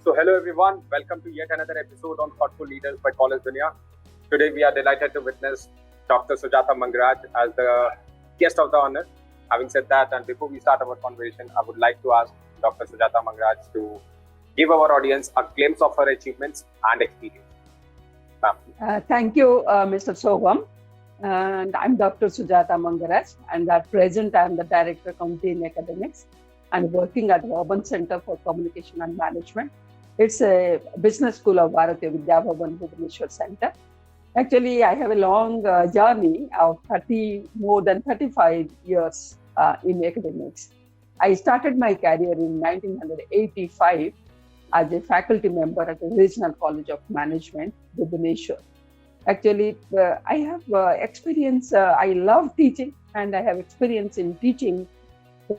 So, hello everyone, welcome to yet another episode on Thoughtful Leaders by College Dunia. Today, we are delighted to witness Dr. Sujata Mangaraj as the guest of the honor. Having said that, and before we start our conversation, I would like to ask Dr. Sujata Mangaraj to give our audience a glimpse of her achievements and experience. Thank you, Mr. Soham. And I'm Dr. Sujata Mangaraj, and at present I'm the Director Committee in Academics and working at Urban Center for Communication and Management. It's a business school of Bharatiya Vidya Bhavan Bhubaneswar Center. Actually, I have a long journey of more than 35 years in academics. I started my career in 1985 as a faculty member at the Regional College of Management, Bhubaneswar. Actually, I have experience, I love teaching, and I have experience in teaching,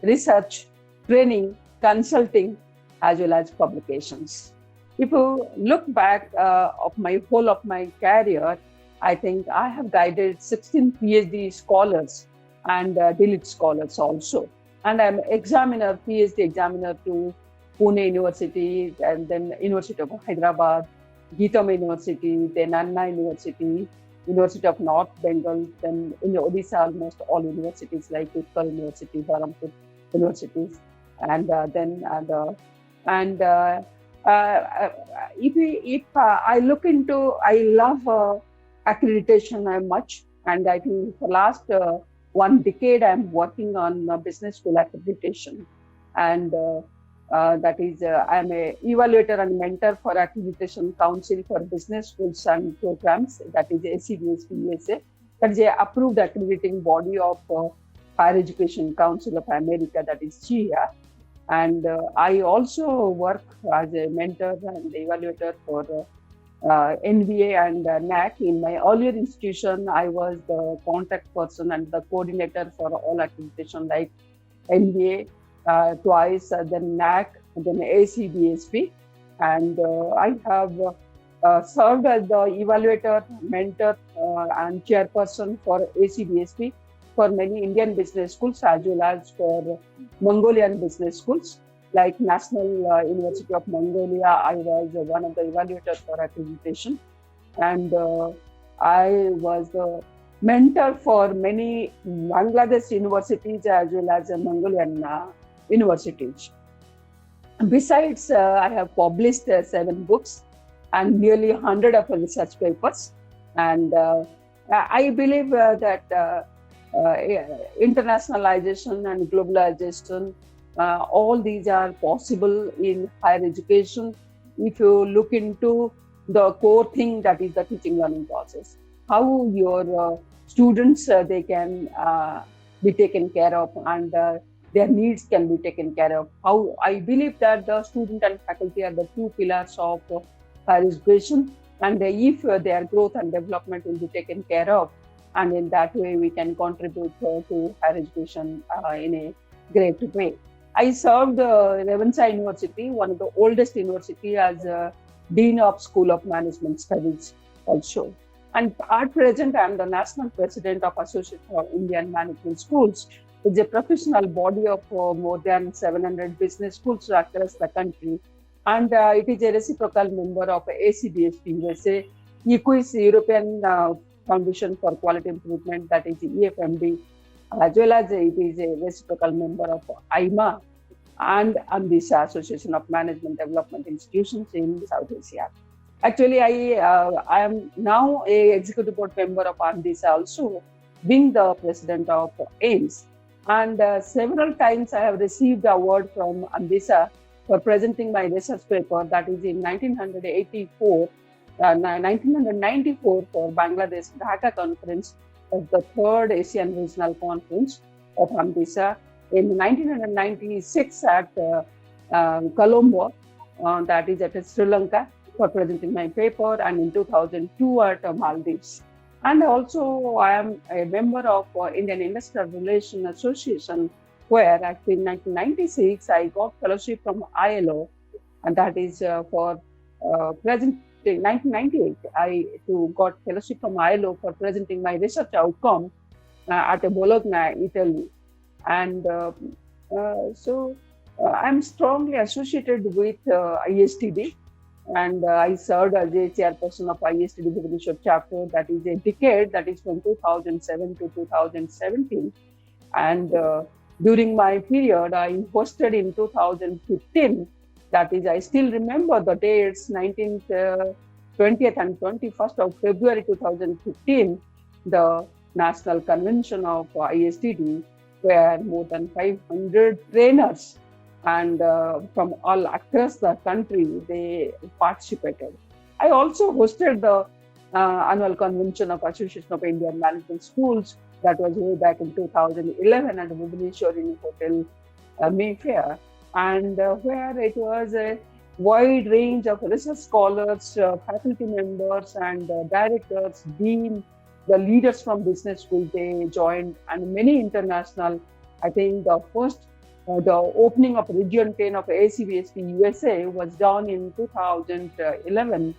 research, training, consulting, as well as publications. If you look back of my whole of my career, I think I have guided 16 PhD scholars and DLit scholars also. And I'm PhD examiner to Pune University, and then University of Hyderabad, Geetama University, then Anna University, University of North Bengal, then in Odisha, almost all universities like Utkal University, Barampur universities, and if I look into, I love accreditation much, and I think for last 1 decade I'm working on business school accreditation, and that is, I'm an evaluator and mentor for Accreditation Council for Business Schools and Programs, that is ACBSP USA. That is an approved accrediting body of Higher Education Council of America, that is CHIA. And I also work as a mentor and evaluator for NBA and NAC. In my earlier institution, I was the contact person and the coordinator for all accreditation like NBA, twice, then NAC, then ACBSP, and I have served as the evaluator, mentor, and chairperson for ACBSP for many Indian business schools as well as for Mongolian business schools like National University of Mongolia. I was one of the evaluators for accreditation, and I was the mentor for many Bangladesh universities as well as Mongolian universities. Besides, I have published 7 books and nearly 100 of research papers. And I believe that internationalization and globalization, all these are possible in higher education if you look into the core thing, that is the teaching learning process. How your students, they can be taken care of, and their needs can be taken care of. How I believe that the student and faculty are the 2 pillars of higher education, and if their growth and development will be taken care of, and in that way we can contribute to higher education in a great way. I served Revansa University, one of the oldest university, as Dean of School of Management Studies also. And at present, I am the National President of Association of Indian Management Schools. It's a professional body of more than 700 business schools across the country. And it is a reciprocal member of ACBSP USA, EQUIS, European Foundation for Quality Improvement, that is EFMD, as well as it is a reciprocal member of IMA and ANDISA, Association of Management Development Institutions in South Asia. Actually, I am now a executive board member of ANDISA also, being the president of AIMS. And several times I have received the award from ANDISA for presenting my research paper, that is in 1994 for Bangladesh Dhaka Conference of the 3rd Asian Regional Conference of ANDISA, in 1996 at Colombo, that is at Sri Lanka, for presenting my paper, and in 2002 at Maldives. And also I am a member of Indian Industrial Relations Association, where actually in 1996 I got fellowship from ILO, and that is for present. In 1998, I got fellowship from ILO for presenting my research outcome at Bologna, Italy. And so I'm strongly associated with ISTD, and I served as a chairperson of ISTD Bhubaneswar chapter. That is a decade, that is from 2007 to 2017. And during my period, I hosted in 2015. That is, I still remember the dates, 19th, 20th and 21st of February 2015, the National Convention of ISTD, where more than 500 trainers and from all across the country, they participated. I also hosted the annual convention of Association of Indian Management Schools. That was way back in 2011 at Bhubaneswar in Hotel Mayfair, and where it was a wide range of research scholars, faculty members, and directors, dean, the leaders from business school, they joined, and many international. I think the opening of Region 10 of ACBSP USA was done in 2011,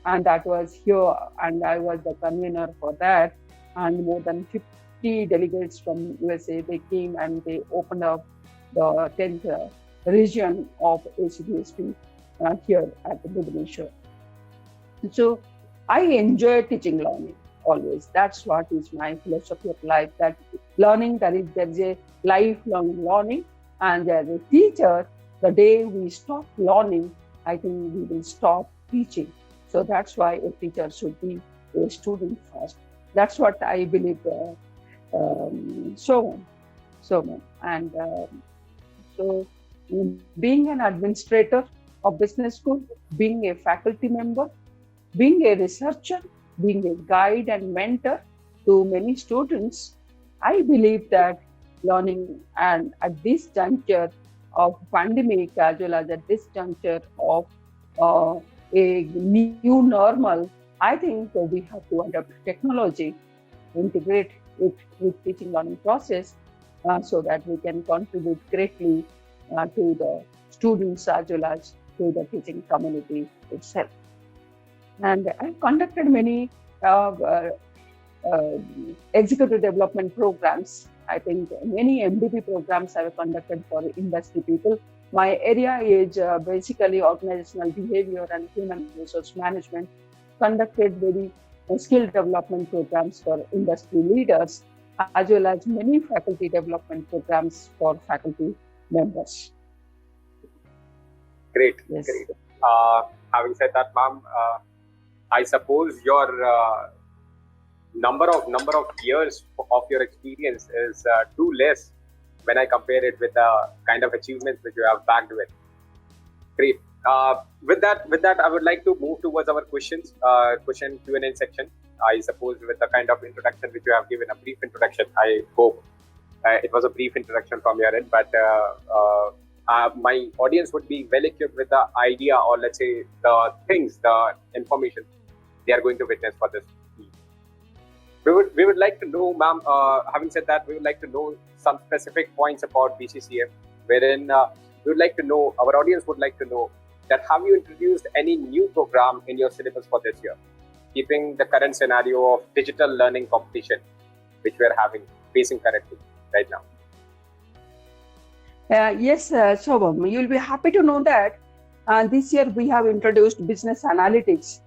and that was here, and I was the convener for that. And more than 50 delegates from USA, they came and they opened up the 10th region of ACBSP here at Bhubaneswar. So I enjoy teaching learning always. That's what is my philosophy of life, that learning, there is a lifelong learning. And as a teacher, the day we stop learning, I think we will stop teaching. So that's why a teacher should be a student first. That's what I believe. So and so being an administrator of business school, being a faculty member, being a researcher, being a guide and mentor to many students, I believe that learning, and at this juncture of pandemic, as well as at this juncture of a new normal, I think we have to adopt technology, integrate it with teaching learning process, so that we can contribute greatly to the students as well as to the teaching community itself. And I've conducted many executive development programs. I think many MDP programs I have conducted for industry people. My area is basically organizational behavior and human resource management. Conducted very skill development programs for industry leaders, as well as many faculty development programs for faculty members. Great, Yes. great. Having said that, ma'am, I suppose your number of years of your experience is too less when I compare it with the kind of achievements which you have backed with. Great. With that, I would like to move towards our question Q&A section. I suppose with the kind of introduction which you have given, a brief introduction. I hope it was a brief introduction from your end, but my audience would be well equipped with the idea, or let's say the information they are going to witness for this. We would like to know, ma'am, having said that, we would like to know some specific points about BCCM, wherein we would like to know, our audience would like to know, that have you introduced any new program in your syllabus for this year, keeping the current scenario of digital learning competition, which we are facing currently right now? Yes, Shobham, you'll be happy to know that this year we have introduced business analytics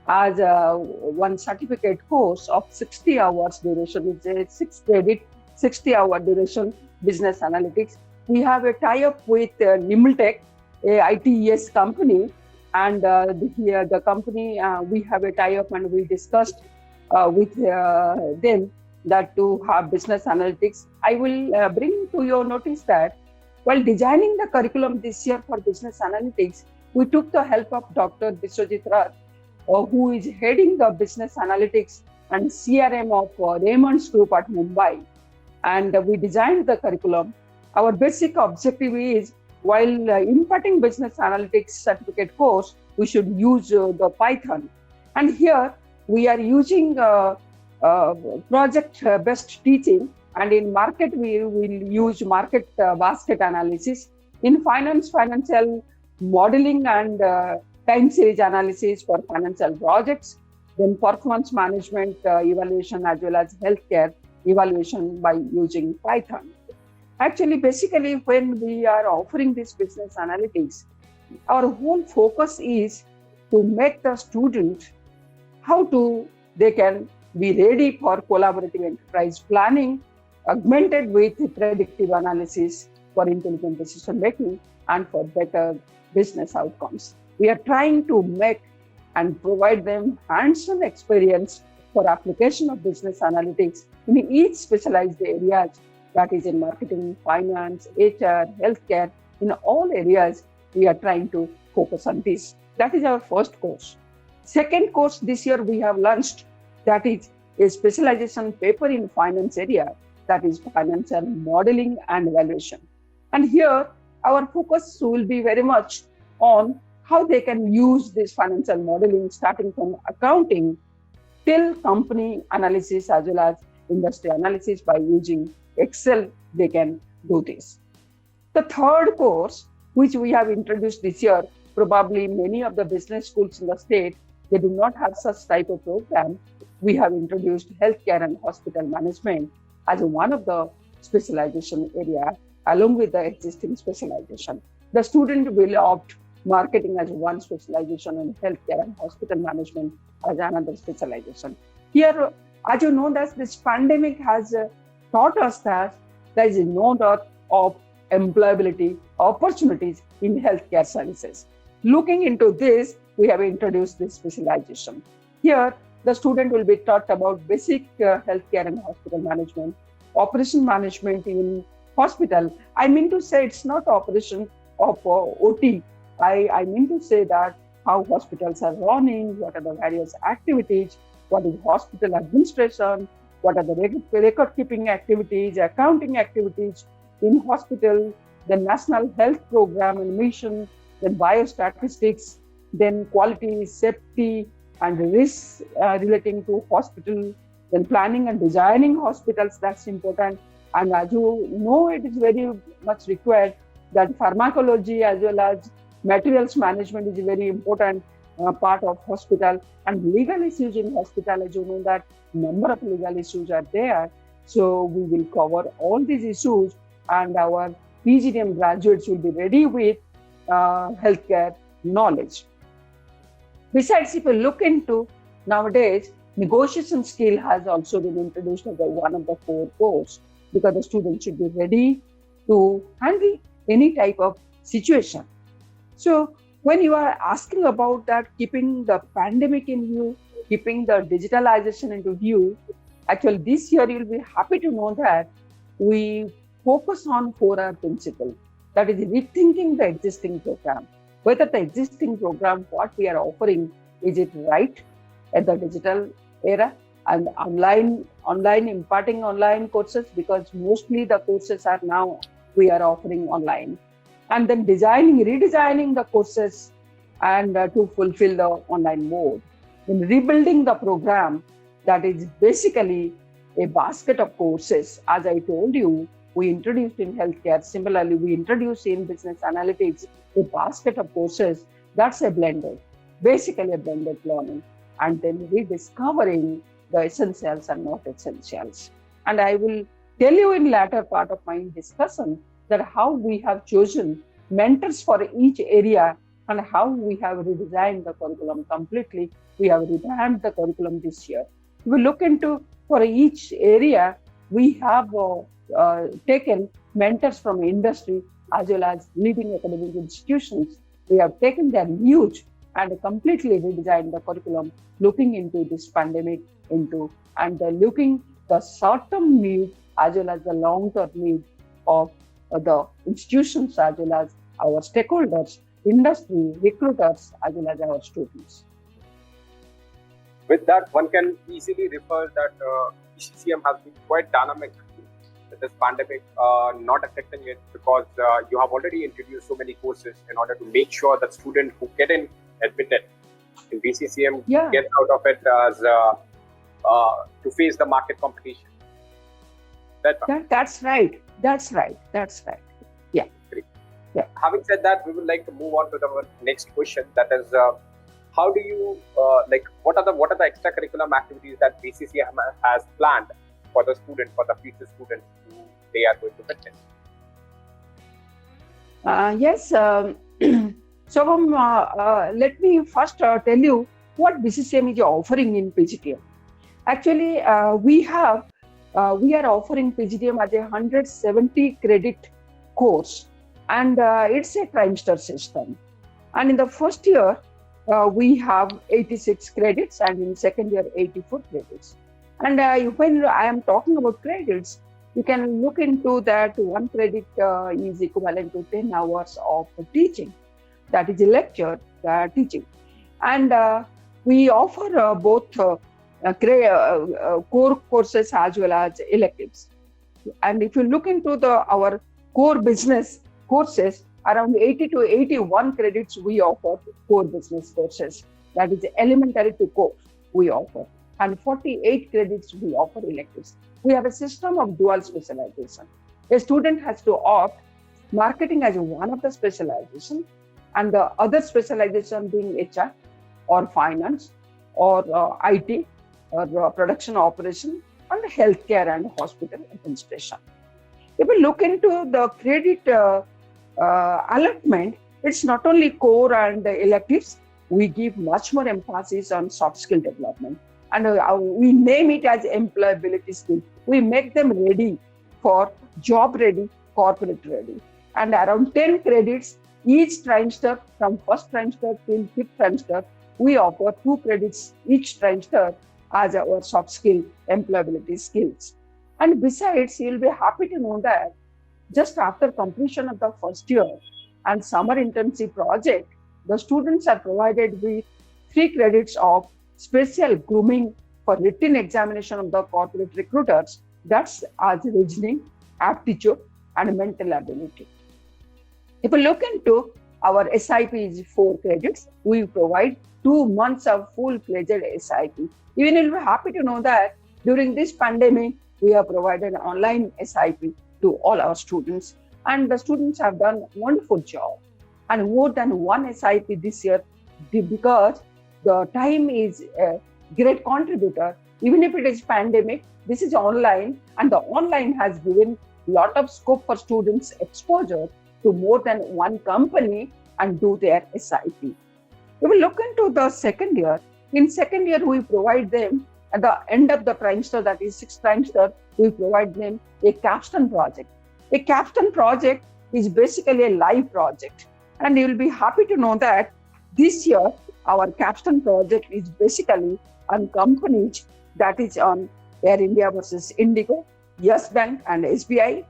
as one certificate course of 60 hours duration. It's a 6 credit, 60-hour duration business analytics. We have a tie-up with Nimultech, a ITES company, and the company, we have a tie-up, and we discussed with them that to have business analytics. I will bring to your notice that while designing the curriculum this year for business analytics, we took the help of Dr. Biswajit Rath, who is heading the business analytics and CRM of Raymond's Group at Mumbai. And we designed the curriculum. Our basic objective is, while imparting business analytics certificate course, we should use the Python. And here we are using project-based teaching. And in market, we will use market basket analysis. In finance, financial modeling and time series analysis for financial projects. Then performance management evaluation, as well as healthcare evaluation by using Python. Actually, basically, when we are offering this business analytics, our whole focus is to make the student how to they can be ready for collaborative enterprise planning, augmented with predictive analysis for intelligent decision making and for better business outcomes. We are trying to make and provide them hands-on experience for application of business analytics in each specialized areas, that is in marketing, finance, HR, healthcare. In all areas, we are trying to focus on this. That is our first course. Second course this year we have launched, that is a specialization paper in finance area, that is financial modeling and evaluation. And here our focus will be very much on how they can use this financial modeling starting from accounting till company analysis as well as industry analysis. By using Excel, they can do this. The third course, which we have introduced this year, probably many of the business schools in the state, they do not have such type of program. We have introduced healthcare and hospital management as one of the specialization area along with the existing specialization. The student will opt marketing as one specialization and healthcare and hospital management as another specialization. Here, as you know, that this pandemic has taught us that there is no doubt of employability opportunities in healthcare services. Looking into this, we have introduced this specialization. Here, the student will be taught about basic healthcare and hospital management, operation management in hospital. I mean to say it's not operation of OT. I mean to say that how hospitals are running, what are the various activities, what is hospital administration, what are the record keeping activities, accounting activities in hospital, the national health program and mission, then biostatistics, then quality, safety, and risks relating to hospital, then planning and designing hospitals, that's important. And as you know, it is very much required that pharmacology as well as materials management is a very important part of hospital. And legal issues in hospital, as you know that number of legal issues are there. So we will cover all these issues and our PGDM graduates will be ready with healthcare knowledge. Besides, if you look into nowadays, negotiation skill has also been introduced as one of the core course because the student should be ready to handle any type of situation. So when you are asking about that, keeping the pandemic in view, keeping the digitalization into view, actually this year you'll be happy to know that we focus on 4R principle. That is rethinking the existing program. Whether the existing program, what we are offering, is it right at the digital era and online imparting online courses, because mostly the courses are now we are offering online. And then redesigning the courses and to fulfill the online mode. Then rebuilding the program, that is basically a basket of courses. As I told you, we introduced in healthcare. Similarly, we introduced in business analytics a basket of courses. That's a blended, basically a blended learning. And then rediscovering the essentials and not essentials. And I will tell you in latter part of my discussion that how we have chosen mentors for each area and how we have redesigned the curriculum completely. We have revamped the curriculum this year. We look into for each area, we have taken mentors from industry as well as leading academic institutions. We have taken their views and completely redesigned the curriculum, looking into this pandemic and looking the short-term need as well as the long-term need of the institutions as well as our stakeholders, industry, recruiters, as well as our students. With that, one can easily refer that BCCM has been quite dynamic with this pandemic, not affecting it because you have already introduced so many courses in order to make sure that students who get admitted in BCCM get out of it as to face the market competition. That's right. Yeah. Great. Yeah. Having said that, we would like to move on to the next question. That is, how do you what are the extracurricular activities that BCCM has planned for the future students who they are going to witness? Yes. So, let me first tell you what BCCM is offering in PGTM. Actually, we are offering PGDM as a 170 credit course, and it's a trimester system. And in the first year, we have 86 credits, and in second year, 84 credits. And when I am talking about credits, you can look into that one credit is equivalent to 10 hours of teaching. That is a lecture teaching. And we offer both core courses as well as electives. And if you look into our core business courses, around 80 to 81 credits we offer core business courses. That is elementary to core we offer. And 48 credits we offer electives. We have a system of dual specialization. A student has to opt marketing as one of the specialization, and the other specialization being HR or finance or IT or production operation and healthcare and hospital administration. If we look into the credit allotment, it's not only core and electives. We give much more emphasis on soft skill development, and we name it as employability skill. We make them ready for job ready, corporate ready, and around 10 credits each trimester from first trimester till fifth trimester. We offer 2 credits each trimester as our soft skill employability skills. And besides, you'll be happy to know that just after completion of the first year and summer internship project, the students are provided with 3 credits of special grooming for written examination of the corporate recruiters. That's as reasoning, aptitude, and mental ability. If we look into our SIP is 4 credits, we provide 2 months of full-fledged SIP. Even you'll be happy to know that during this pandemic, we have provided online SIP to all our students, and the students have done a wonderful job. And more than one SIP this year, because the time is a great contributor. Even if it is pandemic, this is online, and the online has given lot of scope for students exposure to more than one company and do their SIP. We will look into the second year. In second year, we provide them at the end of the trimester, that is 6th trimester, we provide them a capstone project. A capstone project is basically a live project. And you will be happy to know that this year, our capstone project is basically on companies, that is on Air India versus Indigo, Yes Bank and SBI,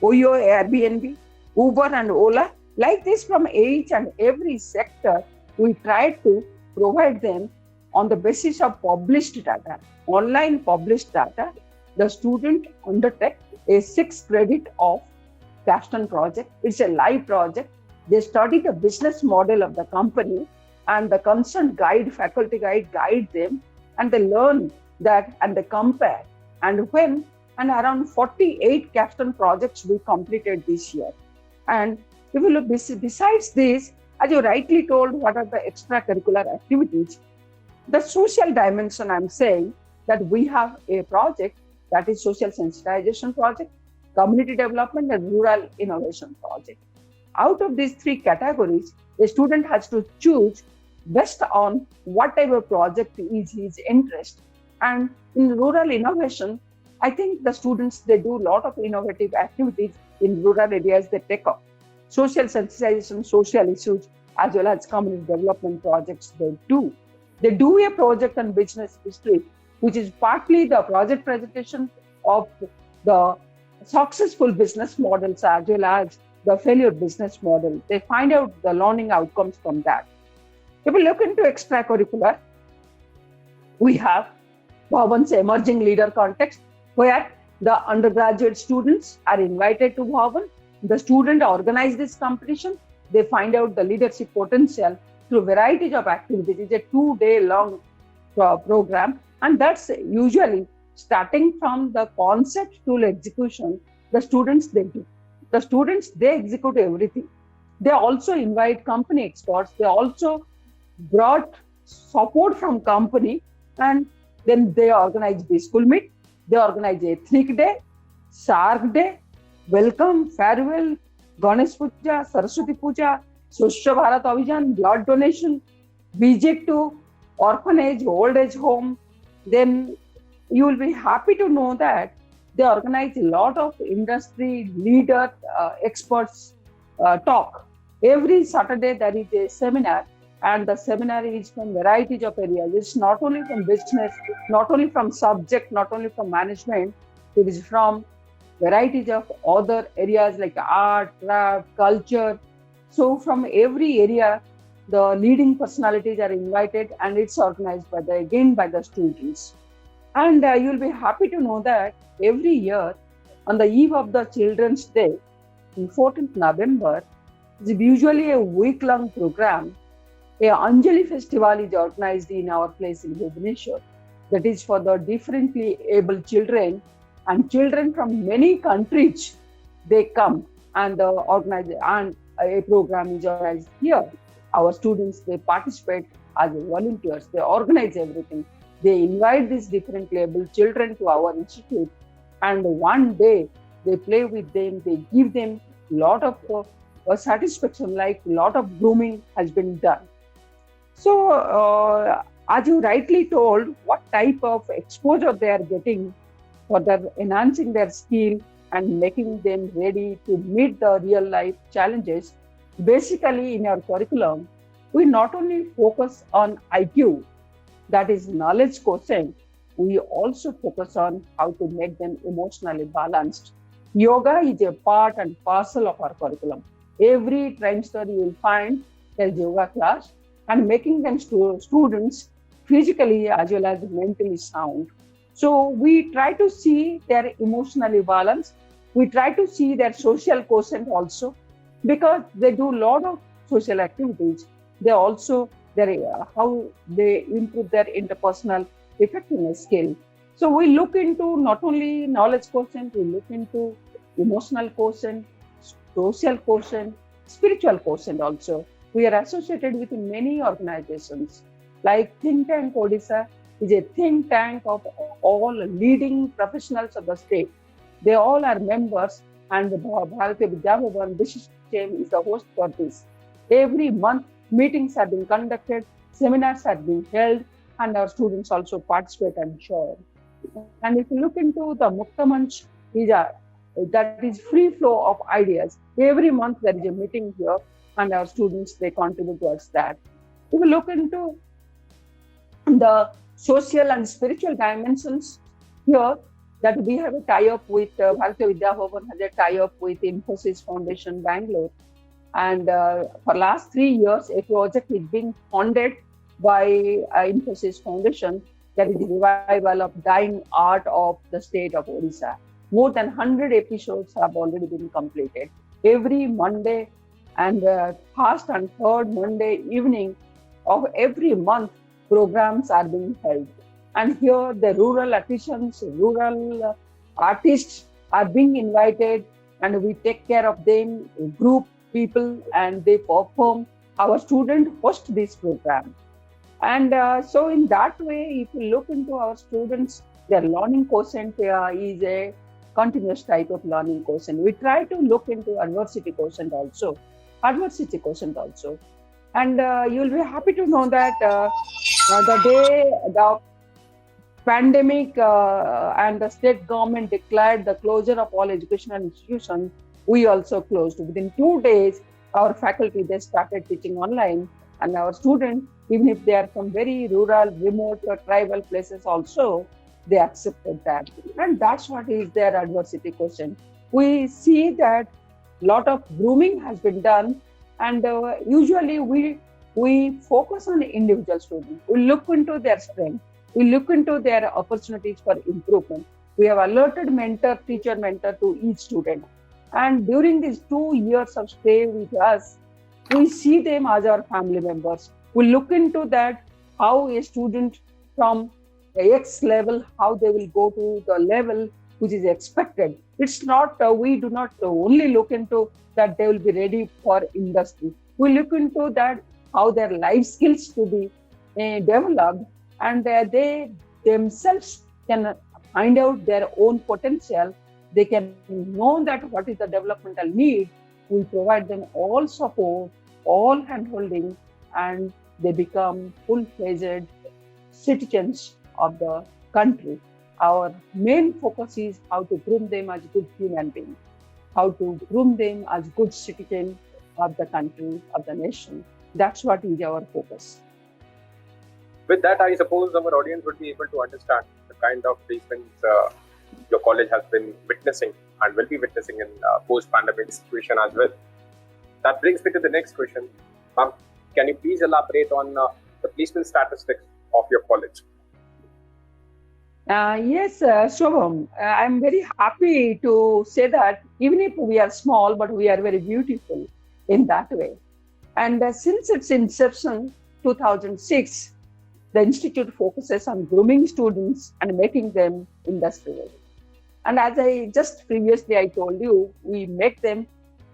OYO, Airbnb, Uber and Ola. Like this, from each and every sector, we try to provide them on the basis of published data, online published data. The student undertake a 6 credit of capstone project. It's a live project. They study the business model of the company, and the concerned faculty guide them, and they learn that and they compare. And around 48 capstone projects we completed this year. And if you look, besides this, as you rightly told, what are the extracurricular activities? The social dimension, I'm saying that we have a project that is social sensitization project, community development, and rural innovation project. Out of these 3 categories, a student has to choose based on what type of project is his interest. And in rural innovation, I think the students, they do a lot of innovative activities in rural areas. They take up social sensitization, social issues, as well as community development projects they do. They do a project on business history, which is partly the project presentation of the successful business models as well as the failure business model. They find out the learning outcomes from that. If we look into extracurricular, we have Bhavan's emerging leader context, where the undergraduate students are invited to Bhavan. The student organize this competition. They find out the leadership potential through varieties of activities. It's a 2-day long program, and that's usually starting from the concept to execution. The students, they do. The students, they execute everything. They also invite company experts. They also brought support from company, and then they organize B-School Meet. They organize Ethnic Day, Shark Day, Welcome, Farewell, Ganesh Puja, Saraswati Puja, Swachh Bharat Abhiyan, blood donation, visit to orphanage, old age home, then you will be happy to know that they organize a lot of industry leader experts talk. Every Saturday there is a seminar, and the seminar is from varieties of areas. It's not only from business, not only from subject, not only from management. It is from varieties of other areas like art, craft, culture. So from every area, the leading personalities are invited, and it's organized by the students. And you'll be happy to know that every year on the eve of the Children's Day, on 14th November, is usually a week-long program. A Anjali festival is organized in our place in Bhubaneswar. That is for the differently able children, and children from many countries. They come and organize, and a program is organized here. Our students, they participate as volunteers. They organize everything. They invite these differently able children to our institute, and one day they play with them. They give them lot of satisfaction, like lot of grooming has been done. So, as you rightly told, what type of exposure they are getting for their enhancing their skill and making them ready to meet the real life challenges. Basically, in our curriculum, we not only focus on IQ, that is knowledge quotient, we also focus on how to make them emotionally balanced. Yoga is a part and parcel of our curriculum. Every trimester you will find there's yoga class, and making them students physically as well as mentally sound. So we try to see their emotionally balanced. We try to see their social quotient also, because they do a lot of social activities. They also their how they improve their interpersonal effectiveness skill. So we look into not only knowledge quotient, we look into emotional quotient, social quotient, spiritual quotient also. We are associated with many organizations like Think Tank Odisha is a think tank of all leading professionals of the state. They all are members, and the Bharatiya Vidya Bhavan Vishishem is the host for this. Every month, meetings are being conducted, seminars are being held, and our students also participate and share. And if you look into the Mukta Manch, that is free flow of ideas. Every month there is a meeting here, and our students, they contribute towards that. If you look into the social and spiritual dimensions here, that we have a tie-up with Bharatiya Vidya Bhavan has a tie-up with Infosys Foundation Bangalore, and for last 3 years a project is being funded by Infosys Foundation, that is the revival of dying art of the state of Odisha. More than 100 episodes have already been completed. Every Monday and first and third Monday evening of every month, programs are being held. And here the rural artisans, rural artists are being invited, and we take care of them, group people, and they perform. Our students host this program. And so in that way, if you look into our students, their learning quotient is a continuous type of learning quotient. We try to look into adversity quotient also. And you'll be happy to know that the day the pandemic and the state government declared the closure of all educational institutions, we also closed. Within 2 days, our faculty, they started teaching online, and our students, even if they are from very rural, remote or tribal places also, they accepted that. And that's what is their adversity quotient. We see that lot of grooming has been done, and usually we focus on individual students. We look into their strength. We look into their opportunities for improvement. We have alerted mentor, teacher mentor to each student. And during these 2 years of stay with us, we see them as our family members. We look into that, how a student from the X level, how they will go to the level which is expected. It's not, we do not only look into that they will be ready for industry. We look into that, how their life skills to be developed, and they themselves can find out their own potential. They can know that what is the developmental need, we provide them all support, all handholding, and they become full-fledged citizens of the country. Our main focus is how to groom them as good human beings, how to groom them as good citizens of the country, of the nation. That's what is our focus. With that, I suppose our audience would be able to understand the kind of placements your college has been witnessing and will be witnessing in post-pandemic situation as well. That brings me to the next question. Ma'am, can you please elaborate on the placement statistics of your college? Yes, Shubham, I'm very happy to say that even if we are small, but we are very beautiful in that way. And since its inception, 2006, the institute focuses on grooming students and making them industry ready. And as I just previously I told you, we make them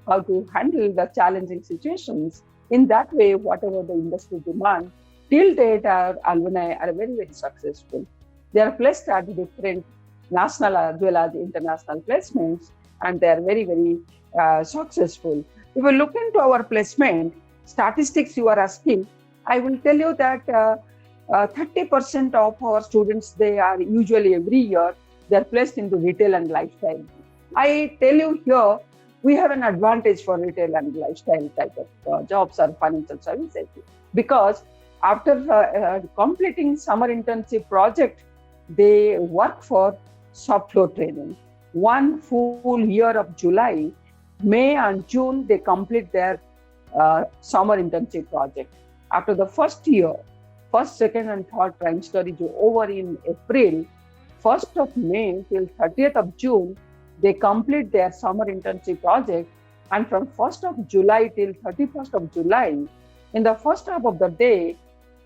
how to handle the challenging situations. In that way, whatever the industry demand, till date our alumni are very, very successful. They are placed at different national as well as international placements, and they are very, very successful. If you look into our placement statistics you are asking, I will tell you that 30% of our students, they are usually every year, they are placed into retail and lifestyle. I tell you here, we have an advantage for retail and lifestyle type of jobs or financial services, because after completing summer internship project, they work for shop floor training. One full year of July, May and June, they complete their summer internship project. After the first year, first, second and third trimester is over in April. 1st of May till 30th of June, they complete their summer internship project. And from 1st of July till 31st of July, in the first half of the day,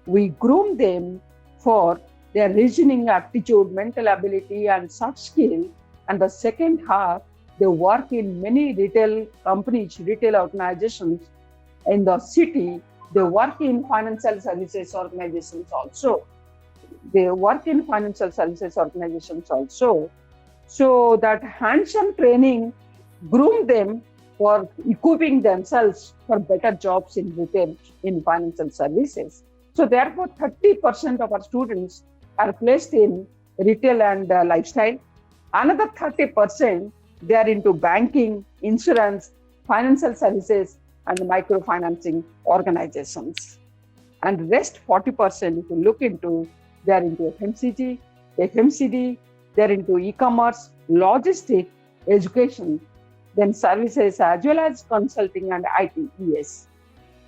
we groom them for their reasoning aptitude, mental ability, and soft skill. And the second half, they work in many retail companies, retail organizations in the city. They work in financial services organizations also. So that hands-on training groom them for equipping themselves for better jobs in retail, in financial services. So therefore, 30% of our students are placed in retail and lifestyle. Another 30%, they are into banking, insurance, financial services, and microfinancing organizations. And rest 40%, if you look into, they are into FMCD, they are into e-commerce, logistics, education, then services as well as consulting and ITES.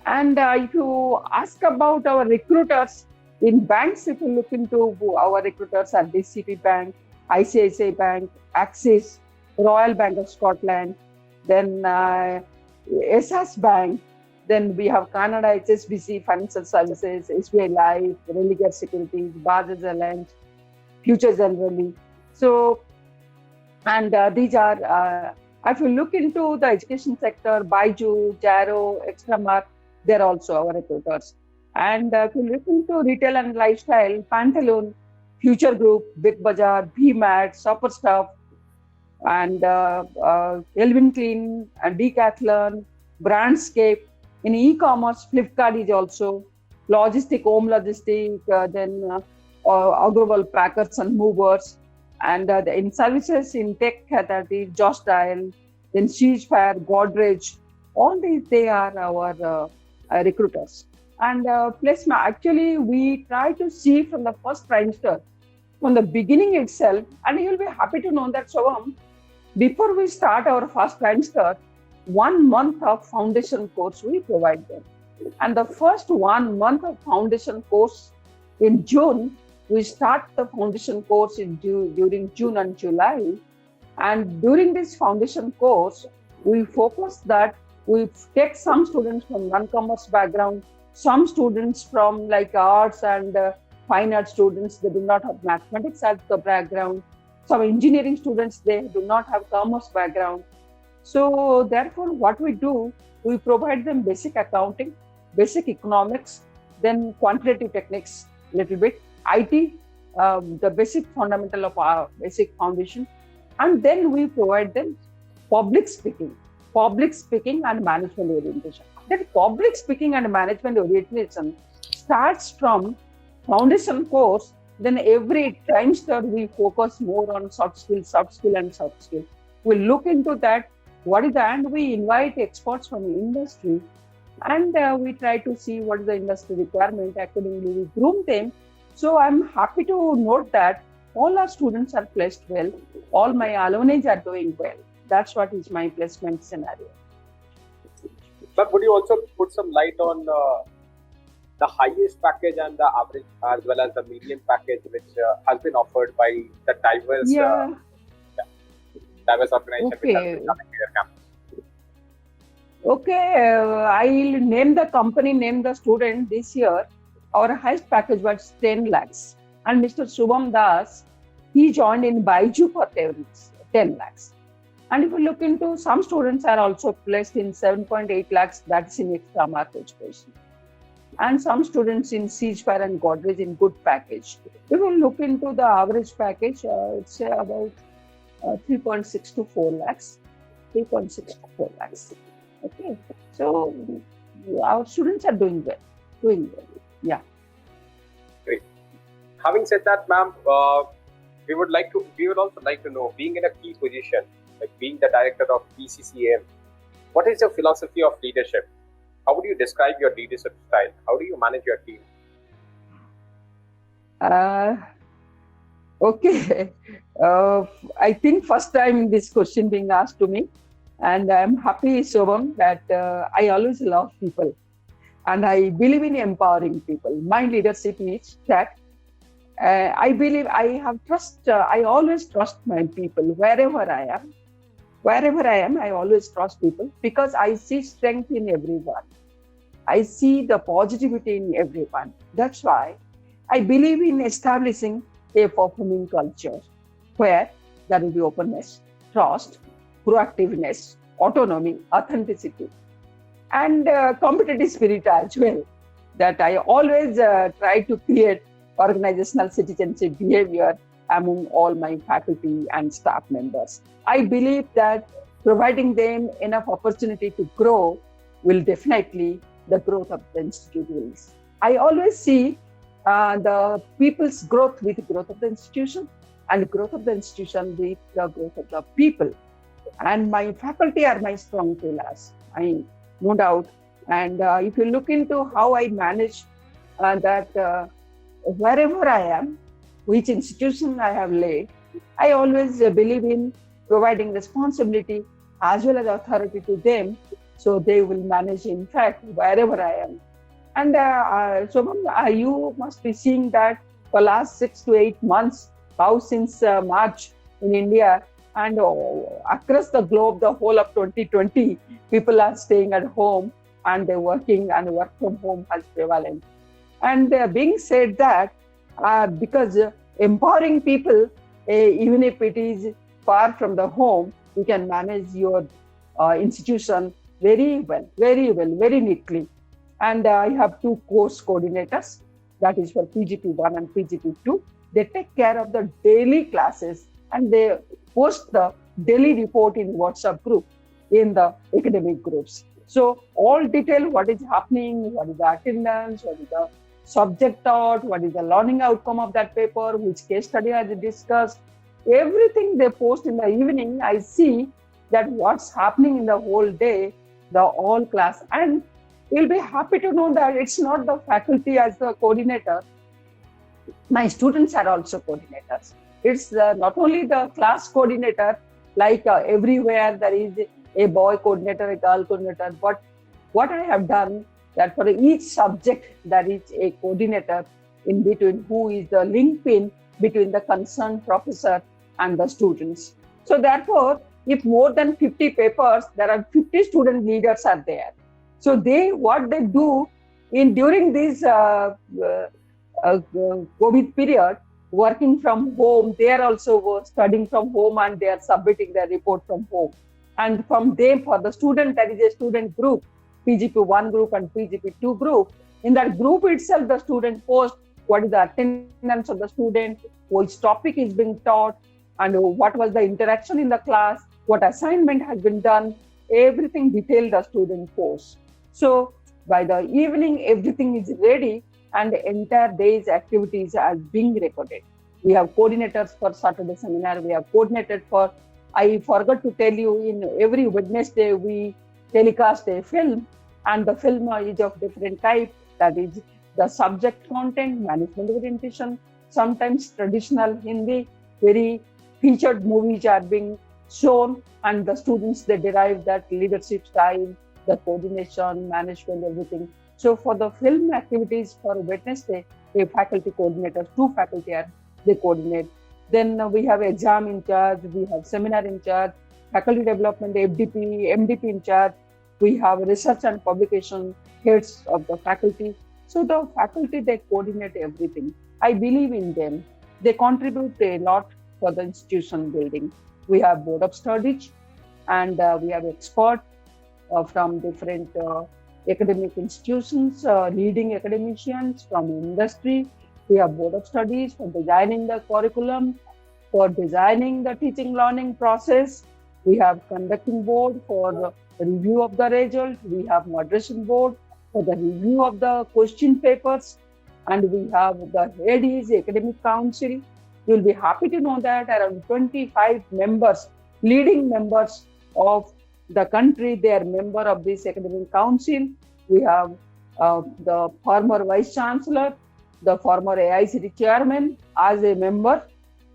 And if you ask about our recruiters in banks, if you look into our recruiters are DCB Bank, ICICI Bank, Axis, Royal Bank of Scotland, then SAS Bank, then we have Canada HSBC Financial Services, SBI Life, Religare Securities, Bajaj Allianz, Future Generally. So, and these are, if you look into the education sector, Baiju, Jaro, Extramark, they're also our recruiters. And if you look into retail and lifestyle, Pantaloon, Future Group, Big Bazaar, VMAT, Superstuff, and Elvin Klein, and Decathlon, Brandscape. In e-commerce, Flipkart is also, logistic, home logistic, then Agrawal Packers and Movers, and in services, in tech, that is Josh Dial, then Ceasefire, Godrej, all these, they are our recruiters. And placement, actually, we try to see from the first trimester, from the beginning itself, and you'll be happy to know that, Shubham, before we start our first trimester, 1 month of foundation course we provide them. And the first 1 month of foundation course in June, we start the foundation course during June and July. And during this foundation course, we focus that we take some students from non-commerce background, some students from like arts and fine art students, they do not have mathematics as the background. Some engineering students, they do not have commerce background. So therefore, what we do, we provide them basic accounting, basic economics, then quantitative techniques, little bit, IT, the basic fundamental of our basic foundation, and then we provide them public speaking public speaking and management orientation. That public speaking and management orientation starts from foundation course. Then every trimester we focus more on soft skill. We look into that. What is the, and we invite experts from the industry, and we try to see what is the industry requirement. Accordingly, we groom them. So I'm happy to note that all our students are placed well. All my alumni are doing well. That's what is my placement scenario. But would you also put some light on the highest package and the average, as well as the median package, which has been offered by the diverse organization which has been coming to your campus? Okay, I'll name the company, name the student. This year, our highest package was 10 lakhs. And Mr. Shubham Das, he joined in Baiju for 10 lakhs. And if you look into, some students are also placed in 7.8 lakhs, that's in extra mark education. And some students in Siegefire and Godrej in good package. If you look into the average package, it's about 3.6 to 4 lakhs. 3.6 to 4 lakhs. Okay, so our students are doing well. Yeah. Great. Having said that, ma'am, we would also like to know, being in a key position, like being the director of PCCM, what is your philosophy of leadership? How would you describe your leadership style? How do you manage your team? Okay. I think first time this question being asked to me, and I'm happy, Shubham, that I always love people, and I believe in empowering people. My leadership is that I believe I have trust. I always trust my people wherever I am. I always trust people because I see strength in everyone. I see the positivity in everyone. That's why I believe in establishing a performing culture where there will be openness, trust, proactiveness, autonomy, authenticity, and competitive spirit as well. That I always try to create organizational citizenship behavior among all my faculty and staff members. I believe that providing them enough opportunity to grow will definitely the growth of the institute will. I always see the people's growth with the growth of the institution and growth of the institution with the growth of the people. And my faculty are my strong pillars, no doubt. And if you look into how I manage that wherever I am, which institution I have laid, I always believe in providing responsibility as well as authority to them, so they will manage, in fact, wherever I am. And Shubham, you must be seeing that for last 6 to 8 months, how since March in India and across the globe, the whole of 2020, people are staying at home and they're working, and work from home has prevalent. And being said that, because empowering people, even if it is far from the home, you can manage your institution very well, very neatly. And I have 2 course coordinators, that is for PGP1 and PGP2. They take care of the daily classes and they post the daily report in WhatsApp group in the academic groups. So all detail what is happening, what is the attendance, what is the subject taught, what is the learning outcome of that paper, which case study has discussed, everything they post in the evening. I see that what's happening in the whole day, the all class. And you'll be happy to know that it's not the faculty as the coordinator. My students are also coordinators. It's not only the class coordinator, like everywhere there is a boy coordinator, a girl coordinator, but what I have done that for each subject there is a coordinator in between who is the link pin between the concerned professor and the students. So therefore, if more than 50 papers, there are 50 student leaders are there. So what they do during this COVID period, working from home, they are also studying from home and they are submitting their report from home. And from them, for the student, there is a student group, PGP1 group and PGP2 group. In that group itself, the student posts what is the attendance of the student, which topic is being taught, and what was the interaction in the class, what assignment has been done. everything detailed the student course. So by the evening, everything is ready and the entire day's activities are being recorded. We have coordinators for Saturday seminar. We have coordinated for, I forgot to tell you, in every Wednesday we telecast a film, and the film is of different type. That is the subject content, management orientation, sometimes traditional Hindi, very featured movies are being shown, and the students, they derive that leadership style, the coordination, management, everything. So for the film activities for Wednesday, a faculty coordinator, two faculty are, they coordinate. Then we have exam in charge, we have seminar in charge, faculty development, FDP, MDP in charge. We have research and publication heads of the faculty. So the faculty, they coordinate everything. I believe in them. They contribute a lot for the institution building. We have board of studies, and we have experts from different academic institutions, leading academicians from industry. We have board of studies for designing the curriculum, for designing the teaching learning process. We have conducting board for the review of the result. We have moderation board for the review of the question papers. And we have the head is academic council. You will be happy to know that around 25 members, leading members of the country, they are member of this academic council. We have the former vice chancellor, the former AICT chairman as a member,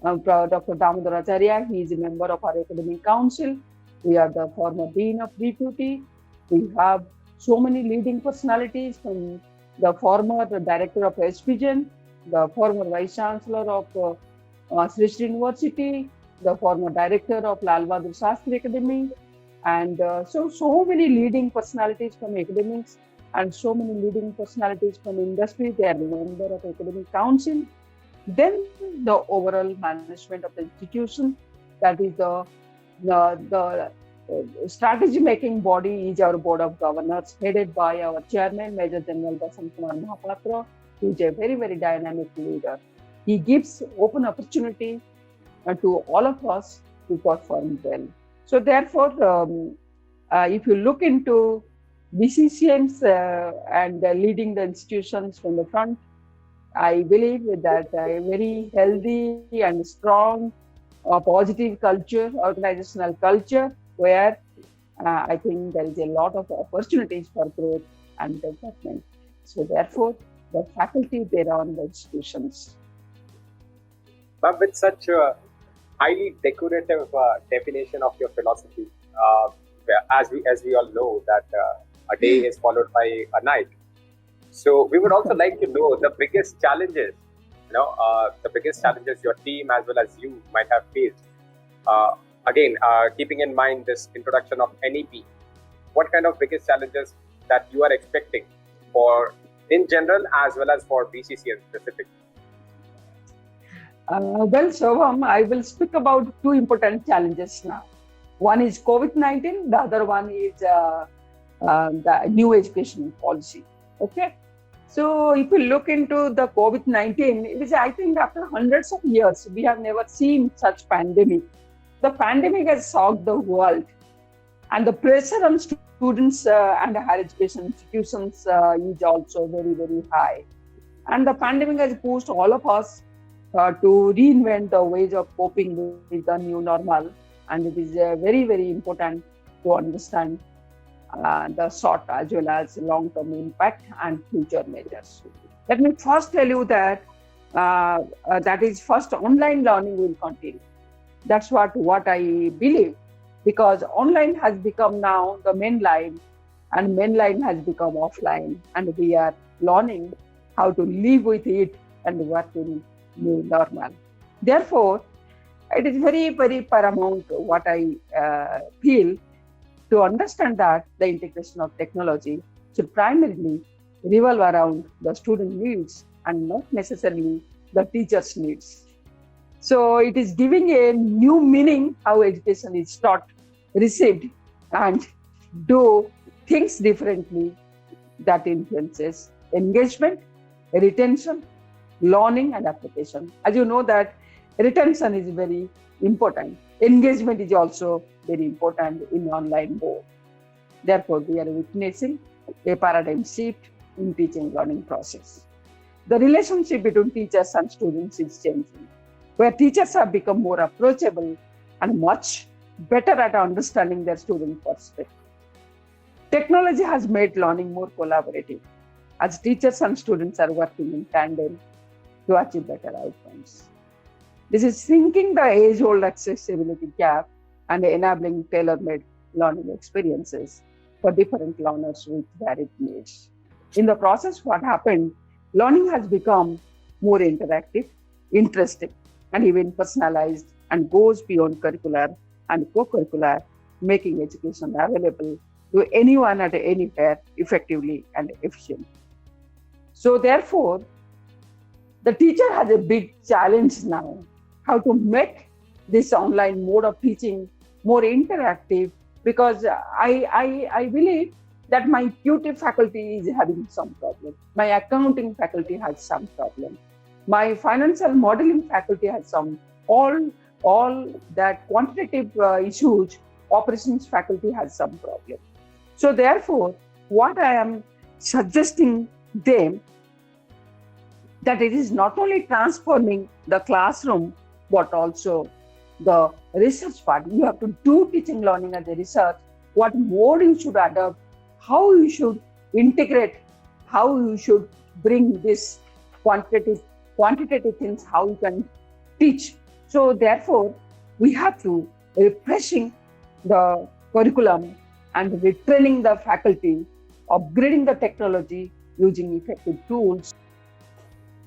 Dr. Damodar Acharya, he is a member of our academic council. We have the former dean of DQT. We have so many leading personalities, from the former director of SPGen, the former vice chancellor of Srishti University, the former director of Lal Bahadur Shastri Academy, and so many leading personalities from academics and so many leading personalities from industry. They are member of academic council. Then the overall management of the institution, that is the strategy making body, is our board of governors, headed by our chairman, Major General Basant Kumar Mahapatra, who is a very, very dynamic leader. He gives open opportunity to all of us to perform well. So therefore, if you look into BCCMs and leading the institutions from the front, I believe that a very healthy and strong, positive culture, organizational culture, where I think there is a lot of opportunities for growth and development. So therefore, the faculty, they run the institutions. But with such a highly decorative definition of your philosophy, as we all know that a day is followed by a night. So we would also like to know the biggest challenges, the biggest challenges your team as well as you might have faced. Again, keeping in mind this introduction of NEP, what kind of biggest challenges that you are expecting for in general as well as for BCCM specifically? Well, Shobham, I will speak about two important challenges now. One is COVID-19, the other one is the new education policy. Okay. So if you look into the COVID-19, it is, I think, after hundreds of years, we have never seen such pandemic. The pandemic has shocked the world, and the pressure on students and higher education institutions is also very, very high. And the pandemic has pushed all of us to reinvent the ways of coping with the new normal. And it is very, very important to understand the short as well as long-term impact and future measures. Let me first tell you that that is first, online learning will continue. That's what I believe, because online has become now the main line, and main line has become offline, and we are learning how to live with it and work in new normal. Therefore, it is very, very paramount what I feel, to understand that the integration of technology should primarily revolve around the student needs and not necessarily the teacher's needs. So it is giving a new meaning how education is taught, received, and do things differently, that influences engagement, retention, learning, and application. As you know that retention is very important. Engagement is also very important in online mode. Therefore, we are witnessing a paradigm shift in teaching learning process. The relationship between teachers and students is changing, where teachers have become more approachable and much better at understanding their student perspective. Technology has made learning more collaborative, as teachers and students are working in tandem to achieve better outcomes. This is shrinking the age-old accessibility gap and enabling tailor-made learning experiences for different learners with varied needs. In the process, what happened? Learning has become more interactive, interesting, and even personalized, and goes beyond curricular and co-curricular, making education available to anyone at anywhere effectively and efficiently. So therefore, the teacher has a big challenge now, how to make this online mode of teaching more interactive, because I believe that my QT faculty is having some problem. My accounting faculty has some problem. My financial modeling faculty has some, all that quantitative issues, operations faculty has some problem. So therefore, what I am suggesting them, that it is not only transforming the classroom, but also the research part. You have to do teaching learning as a research, what mode you should adopt, how you should integrate, how you should bring this quantitative things, how you can teach. So therefore, we have to refreshing the curriculum and retraining the faculty, upgrading the technology using effective tools,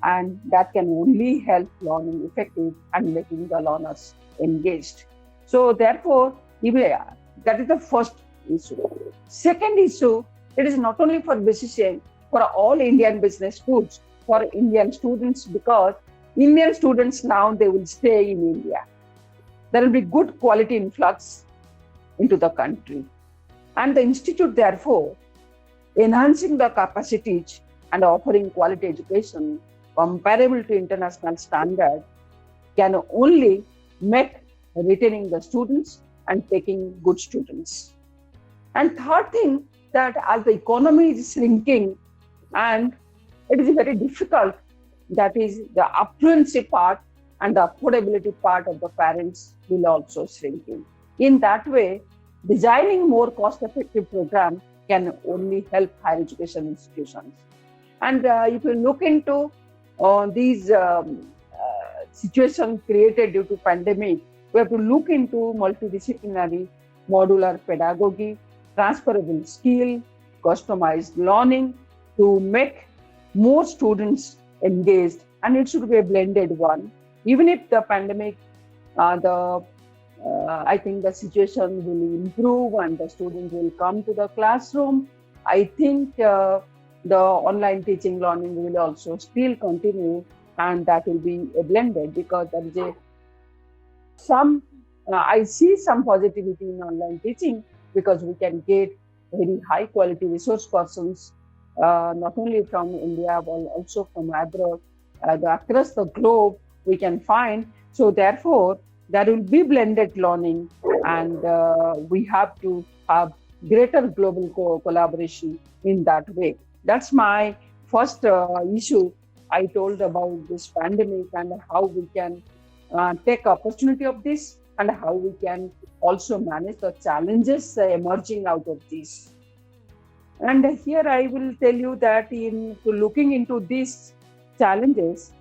and that can only help learning effective and making the learners engaged. So therefore, that is the first issue. Second issue, it is not only for BCCI, for all Indian business schools, for Indian students, because Indian students now, they will stay in India. There will be good quality influx into the country. And the institute, therefore, enhancing the capacities and offering quality education comparable to international standard, can only make retaining the students and taking good students. And third thing, that as the economy is shrinking and it is very difficult, that is the affluency part and the affordability part of the parents will also shrinking. In that way, designing more cost-effective program can only help higher education institutions. And if you look into these situations created due to pandemic, we have to look into multidisciplinary modular pedagogy, transferable skill, customized learning to make more students engaged, and it should be a blended one. Even if the pandemic, I think the situation will improve and the students will come to the classroom. I think the online teaching learning will also still continue, and that will be a blended, because there is I see some positivity in online teaching, because we can get very high quality resource persons, not only from India but also from abroad, across the globe we can find. So therefore, there will be blended learning, and we have to have greater global collaboration in that way. That's my first issue. I told about this pandemic and how we can take opportunity of this, and how we can also manage the challenges emerging out of this. And here I will tell you that in looking into these challenges,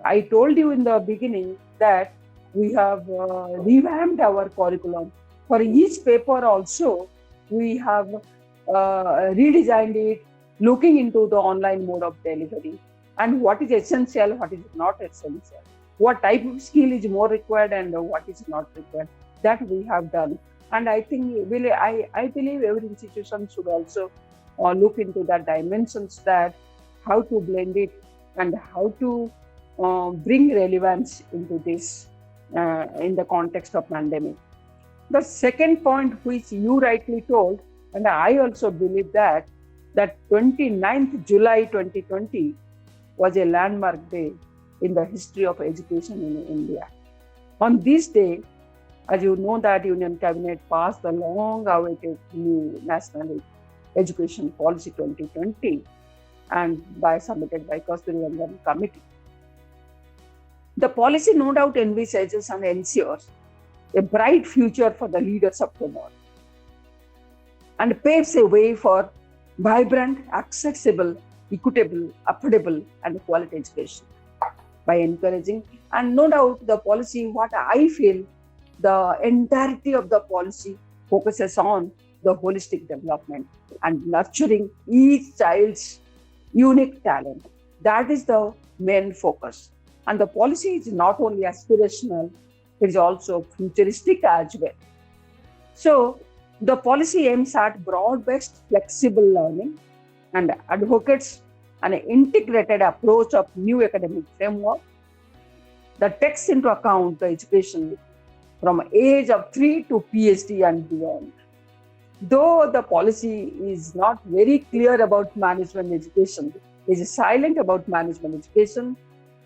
I told you in the beginning that we have revamped our curriculum. For each paper also, we have redesigned it, looking into the online mode of delivery, and what is essential, what is not essential, what type of skill is more required and what is not required. That we have done. And I think I believe every institution should also look into the dimensions, that how to blend it and how to bring relevance into this in the context of pandemic. The second point, which you rightly told, and I also believe that 29th July 2020 was a landmark day in the history of education in India. On this day, As you know that Union Cabinet passed the long-awaited new National Education Policy 2020 and submitted by Kasturi Rangan Committee. The policy no doubt envisages and ensures a bright future for the leaders of tomorrow and paves a way for vibrant, accessible, equitable, affordable, and quality education by encouraging. And no doubt the policy, what I feel, the entirety of the policy focuses on the holistic development and nurturing each child's unique talent. That is the main focus. And the policy is not only aspirational, it is also futuristic as well. So the policy aims at broad-based flexible learning and advocates an integrated approach of new academic framework that takes into account the education from age of 3 to PhD and beyond. Though the policy is not very clear about management education, it is silent about management education,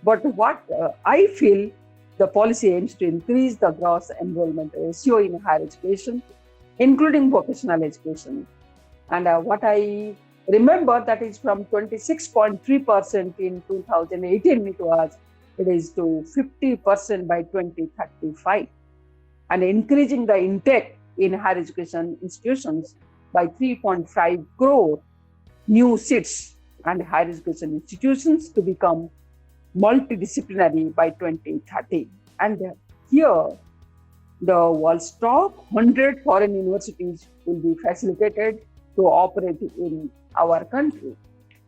but what I feel, the policy aims to increase the gross enrollment ratio in higher education, including vocational education. And what I remember, that is from 26.3% in 2018 it is to 50% by 2035, and increasing the intake in higher education institutions by 3.5 crore new seats and higher education institutions to become multidisciplinary by 2030. And here, the world's top 100 foreign universities will be facilitated to operate in our country.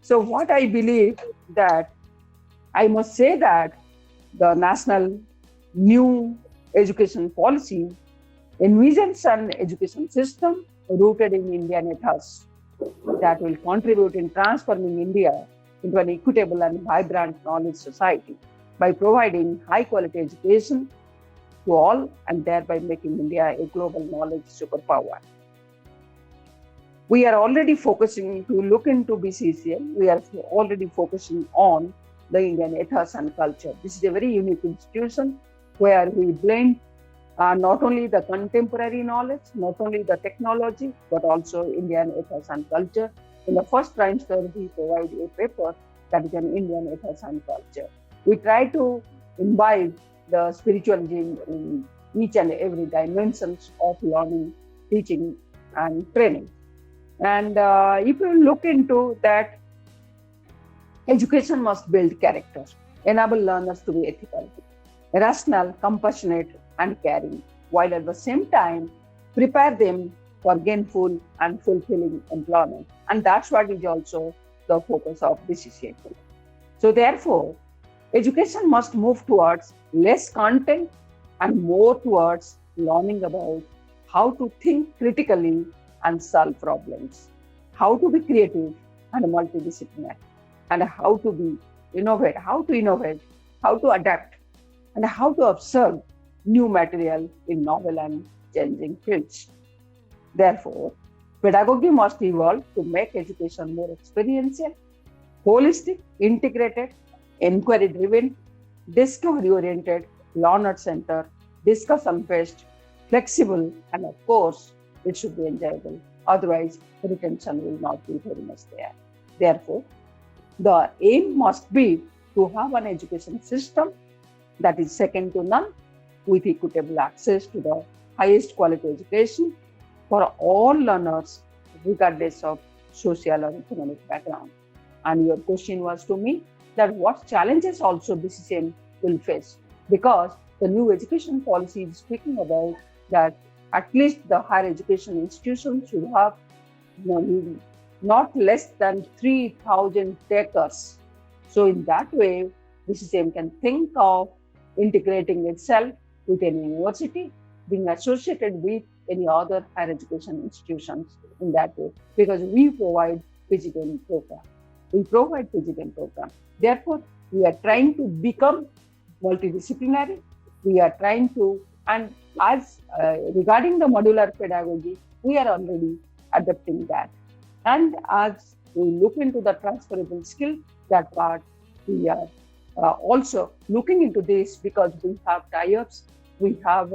So what I believe, that I must say that the national new education policy envisions an education system rooted in Indian ethos that will contribute in transforming India into an equitable and vibrant knowledge society by providing high quality education to all and thereby making India a global knowledge superpower. We are already focusing to look into BCCL. We are already focusing on the Indian ethos and culture. This is a very unique institution where we blend not only the contemporary knowledge, not only the technology, but also Indian ethos and culture. In the first trimester, we provide a paper that is an Indian ethos and culture. We try to imbibe the spirituality in each and every dimensions of learning, teaching, and training. And if you look into that, education must build character, enable learners to be ethical, rational, compassionate, and caring, while at the same time prepare them for gainful and fulfilling employment. And that's what is also the focus of BCCI. So therefore, education must move towards less content and more towards learning about how to think critically and solve problems, how to be creative and multidisciplinary, and how to innovate, how to adapt, and how to observe new material in novel and changing fields. Therefore, pedagogy must evolve to make education more experiential, holistic, integrated, inquiry-driven, discovery-oriented, learner-centered, discussion-based, flexible, and of course, it should be enjoyable. Otherwise, retention will not be very much there. Therefore, the aim must be to have an education system that is second to none, with equitable access to the highest quality education for all learners, regardless of social or economic background. And your question was to me that what challenges also BCCM will face, because the new education policy is speaking about that at least the higher education institutions should have not less than 3,000 takers. So in that way, BCCM can think of integrating itself with any university, being associated with any other higher education institutions in that way, because we provide PGDM program. Therefore, we are trying to become multidisciplinary. We are trying to, and as regarding the modular pedagogy, we are already adopting that. And as we look into the transferable skill, that part, we are also looking into this because we have tie-ups, we have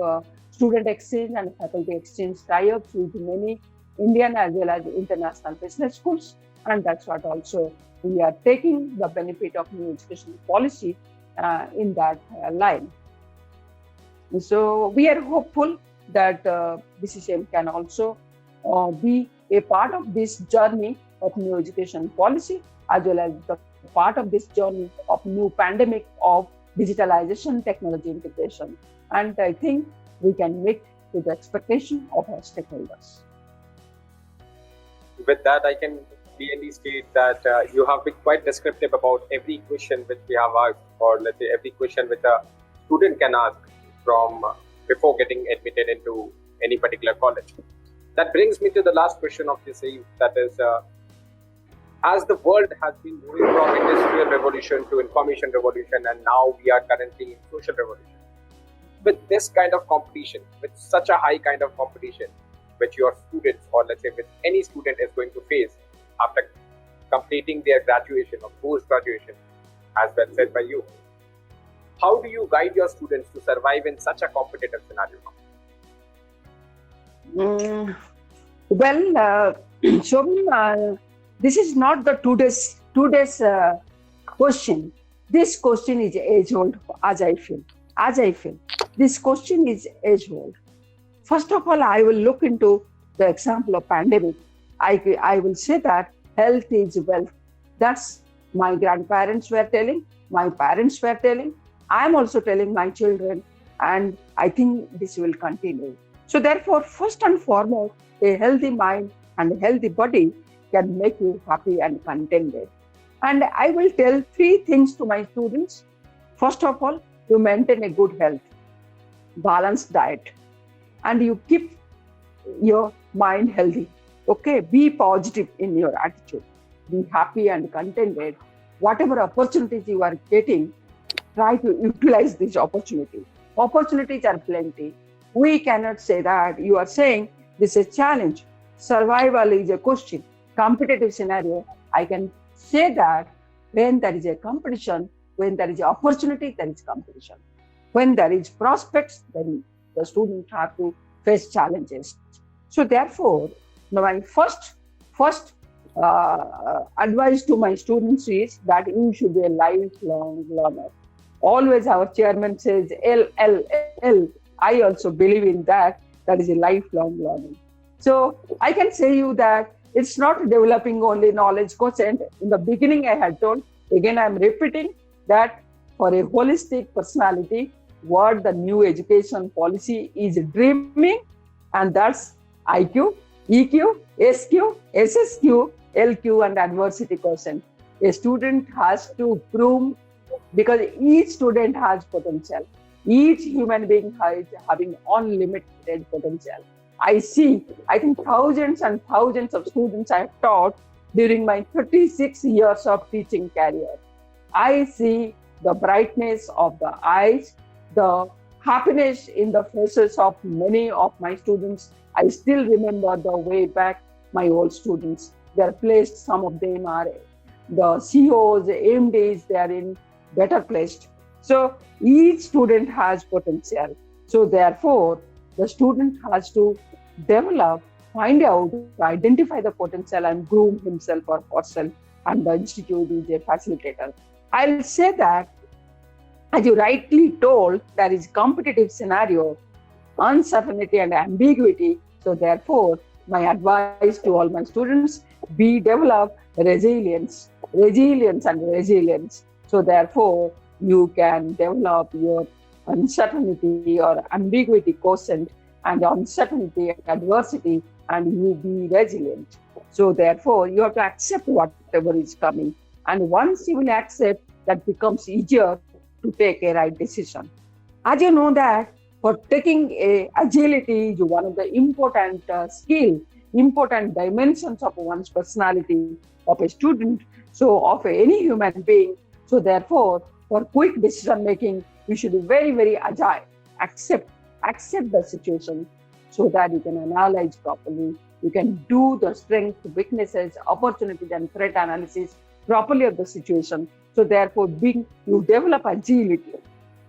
student exchange and faculty exchange tie-ups with many Indian as well as international business schools. And that's what also we are taking the benefit of new education policy in that line. So we are hopeful that BCCM can also be a part of this journey of new education policy, as well as the part of this journey of new pandemic of digitalization technology integration. And I think we can meet to the expectation of our stakeholders. With that, I can clearly state that you have been quite descriptive about every question which we have asked, or let's say every question which a student can ask from before getting admitted into any particular college. That brings me to the last question of this eve, that is, as the world has been moving from industrial revolution to information revolution, and now we are currently in social revolution. With this kind of competition, with such a high kind of competition, which your students, or let's say with any student, is going to face after completing their graduation or post-graduation, as well said by you, how do you guide your students to survive in such a competitive scenario? Shobhan, this is not the today's question. This question is age old, as I feel. This question is age old. First of all, I will look into the example of pandemic. I will say that health is wealth. That's my grandparents were telling, my parents were telling. I am also telling my children, and I think this will continue. So therefore, first and foremost, a healthy mind and a healthy body can make you happy and contented. And I will tell 3 things to my students. First of all, you maintain a good health, balanced diet, and you keep your mind healthy. Okay, be positive in your attitude. Be happy and contented. Whatever opportunities you are getting, try to utilize this opportunity. Opportunities are plenty. We cannot say that. You are saying this is a challenge. Survival is a question. Competitive scenario. I can say that when there is a competition, when there is an opportunity, there is competition. When there is prospects, then the students have to face challenges. So therefore, my first advice to my students is that you should be a lifelong learner. Always our chairman says L. I also believe in that. That is a lifelong learning. So I can say you that it's not developing only knowledge quotient. In the beginning, I had told, again, I'm repeating that for a holistic personality, what the new education policy is dreaming, and that's IQ, EQ, SQ, SSQ, LQ, and adversity quotient. A student has to prove, because each student has potential. Each human being is having unlimited potential. I think thousands and thousands of students I have taught during my 36 years of teaching career. I see the brightness of the eyes, the happiness in the faces of many of my students. I still remember the way back my old students. They are placed, some of them are the CEOs, MDs, they are in better placed. So each student has potential. So therefore, the student has to develop, find out, identify the potential and groom himself or herself, and the institute is a facilitator. I'll say that, as you rightly told, there is competitive scenario, uncertainty and ambiguity. So therefore, my advice to all my students, develop resilience. So therefore, you can develop your uncertainty or ambiguity quotient and uncertainty and adversity, and you be resilient. So therefore, you have to accept whatever is coming. And once you will accept, that becomes easier to take a right decision. As you know that for taking agility is one of the important important dimensions of one's personality, of a student, so of any human being. So therefore, for quick decision making, you should be very, very agile. Accept the situation so that you can analyze properly. You can do the strengths, weaknesses, opportunities, and threat analysis properly of the situation. So therefore, you develop agility.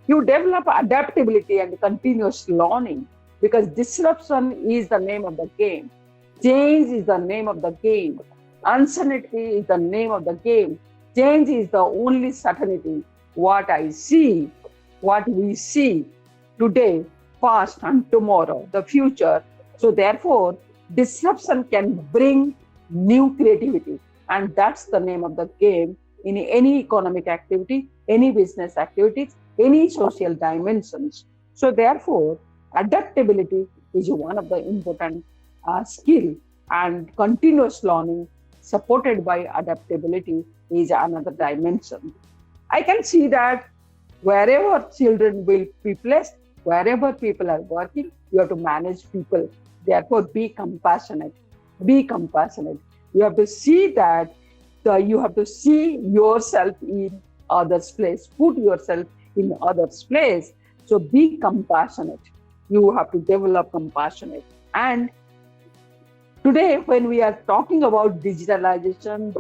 You develop adaptability and continuous learning. because disruption is the name of the game. Change is the name of the game. Uncertainty is the name of the game. Change is the only certainty. What I see, what we see today, past, and tomorrow, the future. So, therefore, disruption can bring new creativity. And that's the name of the game in any economic activity, any business activities, any social dimensions. So, therefore, adaptability is one of the important skill, and continuous learning supported by adaptability is another dimension. I can see that wherever children will be placed, wherever people are working, you have to manage people. Therefore, be compassionate. Be compassionate. You have to see that you have to see yourself in others' place, put yourself in others' place. So be compassionate. You have to develop compassionate. And today, when we are talking about digitalization,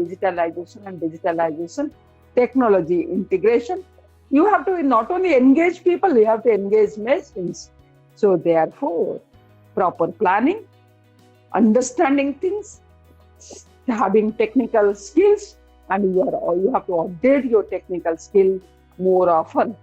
technology integration, you have to not only engage people, you have to engage machines. So therefore, proper planning, understanding things, having technical skills, and you have to update your technical skill more often,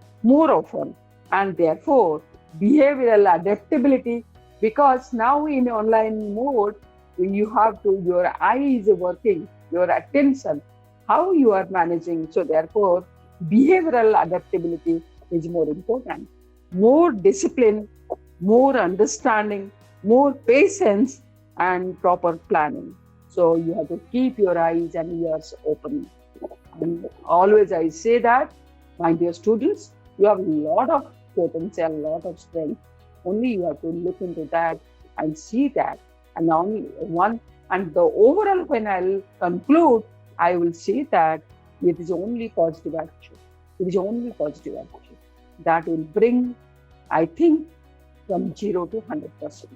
and therefore behavioral adaptability, because now in online mode, you have to, your eye is working, your attention, how you are managing. So therefore, behavioral adaptability is more important. More discipline, more understanding, more patience, and proper planning. So you have to keep your eyes and ears open. And always I say that, my dear students, you have a lot of potential, a lot of strength. Only you have to look into that and see that. And only one, and the overall, when I'll conclude, I will say that it is only positive attitude. It is only positive attitude that will bring, I think, from 0 to 100%.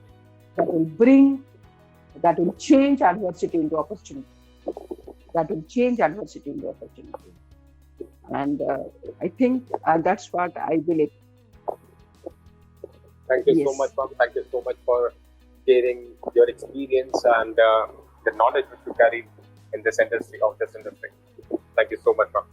That will change adversity into opportunity. And I think that's what I believe. Thank you so much, ma'am. Thank you so much for sharing your experience and the knowledge which you carry in this industry. Thank you so much, ma'am.